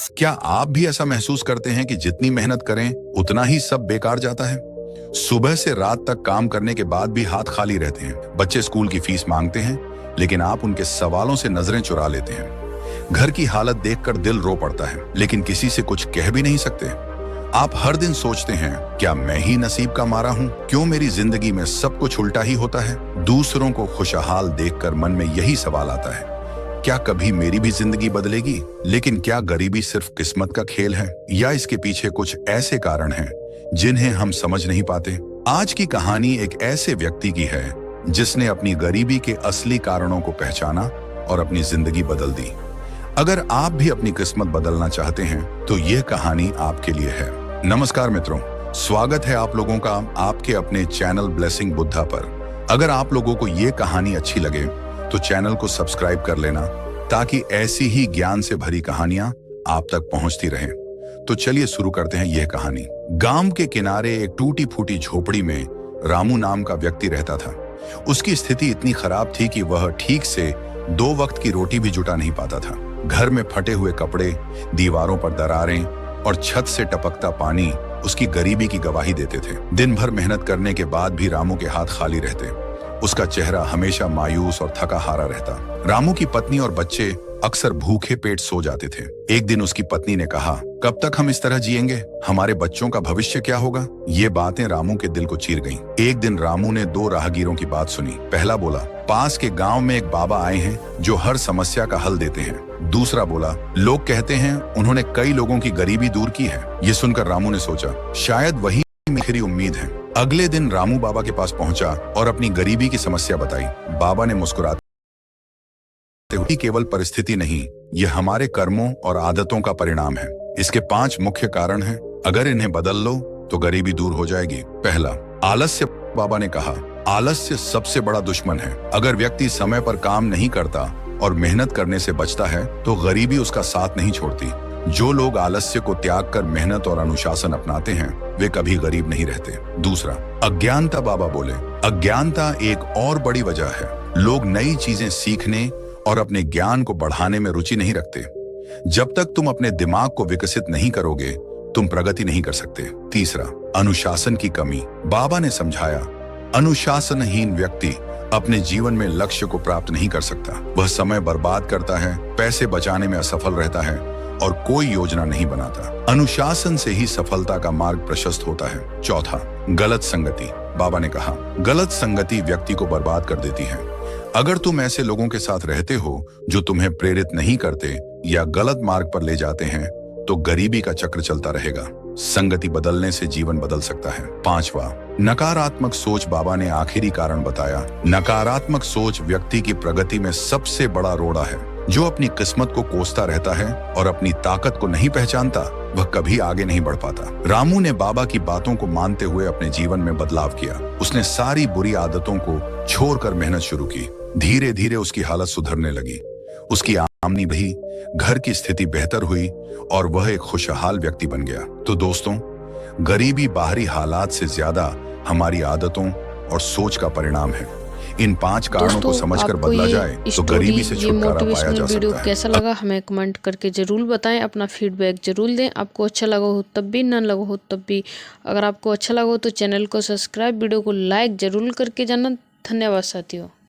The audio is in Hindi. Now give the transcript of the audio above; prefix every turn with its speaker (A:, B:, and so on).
A: क्या आप भी ऐसा महसूस करते हैं कि जितनी मेहनत करें उतना ही सब बेकार जाता है? सुबह से रात तक काम करने के बाद भी हाथ खाली रहते हैं। बच्चे स्कूल की फीस मांगते हैं, लेकिन आप उनके सवालों से नजरें चुरा लेते हैं। घर की हालत देखकर दिल रो पड़ता है, लेकिन किसी से कुछ कह भी नहीं सकते। आप हर दिन सोचते हैं, क्या मैं ही नसीब का मारा हूं? क्यों मेरी जिंदगी में सब कुछ उल्टा ही होता है? दूसरों को खुशहाल देखकर मन में यही सवाल आता है, क्या कभी मेरी भी जिंदगी बदलेगी? लेकिन क्या गरीबी सिर्फ किस्मत का खेल है, या इसके पीछे कुछ ऐसे कारण हैं जिन्हें हम समझ नहीं पाते? आज की कहानी एक ऐसे व्यक्ति की है जिसने अपनी गरीबी के असली कारणों को पहचाना और अपनी जिंदगी बदल दी। अगर आप भी अपनी किस्मत बदलना चाहते हैं तो यह कहानी आपके लिए है। नमस्कार मित्रों, स्वागत है आप लोगों का आपके अपने चैनल ब्लेसिंग बुद्धा पर। अगर आप लोगों को ये कहानी अच्छी लगे तो चैनल को सब्सक्राइब कर लेना, ताकि ऐसी ही ज्ञान से भरी कहानियां आप तक पहुंचती रहें। तो चलिए शुरू करते हैं यह कहानी। गांव के किनारे एक टूटी फूटी झोपड़ी में रामू नाम का व्यक्ति रहता था। उसकी स्थिति इतनी खराब थी कि वह ठीक से 2 वक्त की रोटी भी जुटा नहीं पाता था। घर में फटे हुए कपड़े, दीवारों पर दरारें और छत से टपकता पानी उसकी गरीबी की गवाही देते थे। दिन भर मेहनत करने के बाद भी रामू के हाथ खाली रहते। उसका चेहरा हमेशा मायूस और थका हारा रहता। रामू की पत्नी और बच्चे अक्सर भूखे पेट सो जाते थे। एक दिन उसकी पत्नी ने कहा, कब तक हम इस तरह जिएंगे? हमारे बच्चों का भविष्य क्या होगा? ये बातें रामू के दिल को चीर गईं। एक दिन रामू ने 2 राहगीरों की बात सुनी। पहला बोला, पास के गांव में एक बाबा आए हैं जो हर समस्या का हल देते हैं। दूसरा बोला, लोग कहते हैं उन्होंने कई लोगों की गरीबी दूर की है। ये सुनकर रामू ने सोचा, शायद वही मेरी उम्मीद है। अगले दिन रामू बाबा के पास पहुंचा और अपनी गरीबी की समस्या बताई। बाबा ने मुस्कुराते हुए, केवल परिस्थिति नहीं, यह हमारे कर्मों और आदतों का परिणाम है। इसके 5 मुख्य कारण हैं। अगर इन्हें बदल लो तो गरीबी दूर हो जाएगी। पहला, आलस्य। बाबा ने कहा, आलस्य सबसे बड़ा दुश्मन है। अगर व्यक्ति समय पर काम नहीं करता और मेहनत करने से बचता है तो गरीबी उसका साथ नहीं छोड़ती। जो लोग आलस्य को त्याग कर मेहनत और अनुशासन अपनाते हैं वे कभी गरीब नहीं रहते। दूसरा, अज्ञानता। बाबा बोले, अज्ञानता एक और बड़ी वजह है। लोग नई चीजें सीखने और अपने ज्ञान को बढ़ाने में रुचि नहीं रखते। जब तक तुम अपने दिमाग को विकसित नहीं करोगे तुम प्रगति नहीं कर सकते। तीसरा, अनुशासन की कमी। बाबा ने समझाया, अनुशासनहीन व्यक्ति अपने जीवन में लक्ष्य को प्राप्त नहीं कर सकता। वह समय बर्बाद करता है, पैसे बचाने में असफल रहता है और कोई योजना नहीं बनाता। अनुशासन से ही सफलता का मार्ग प्रशस्त होता है। चौथा, गलत संगति। बाबा ने कहा, गलत संगति व्यक्ति को बर्बाद कर देती है। अगर तुम ऐसे लोगों के साथ रहते हो जो तुम्हें प्रेरित नहीं करते या गलत मार्ग पर ले जाते हैं तो गरीबी का चक्र चलता रहेगा। संगति बदलने से जीवन बदल सकता है। पांचवा, नकारात्मक सोच। बाबा ने आखिरी कारण बताया, नकारात्मक सोच व्यक्ति की प्रगति में सबसे बड़ा रोड़ा है। जो अपनी किस्मत को कोसता रहता है और अपनी ताकत को नहीं पहचानता वह कभी आगे नहीं बढ़ पाता। रामू ने बाबा की बातों को मानते हुए अपने जीवन में बदलाव किया। उसने सारी बुरी आदतों को छोड़कर मेहनत शुरू की। धीरे धीरे उसकी हालत सुधरने लगी। उसकी आमदनी बढ़ी, घर की स्थिति बेहतर हुई और वह एक खुशहाल व्यक्ति बन गया। तो दोस्तों, गरीबी बाहरी हालात से ज्यादा हमारी आदतों और सोच का परिणाम है। इन 5 कारणों को समझकर बदला जाए तो गरीबी से छुटकारा पाया जा
B: वीडियो
A: सकता है।
B: कैसा लगा हमें कमेंट करके जरूर बताएं। अपना फीडबैक जरूर दें। आपको अच्छा लगा हो तब भी, ना लगा हो तब भी। अगर आपको अच्छा लगा हो तो चैनल को सब्सक्राइब, वीडियो को लाइक जरूर करके जाना। धन्यवाद साथियों।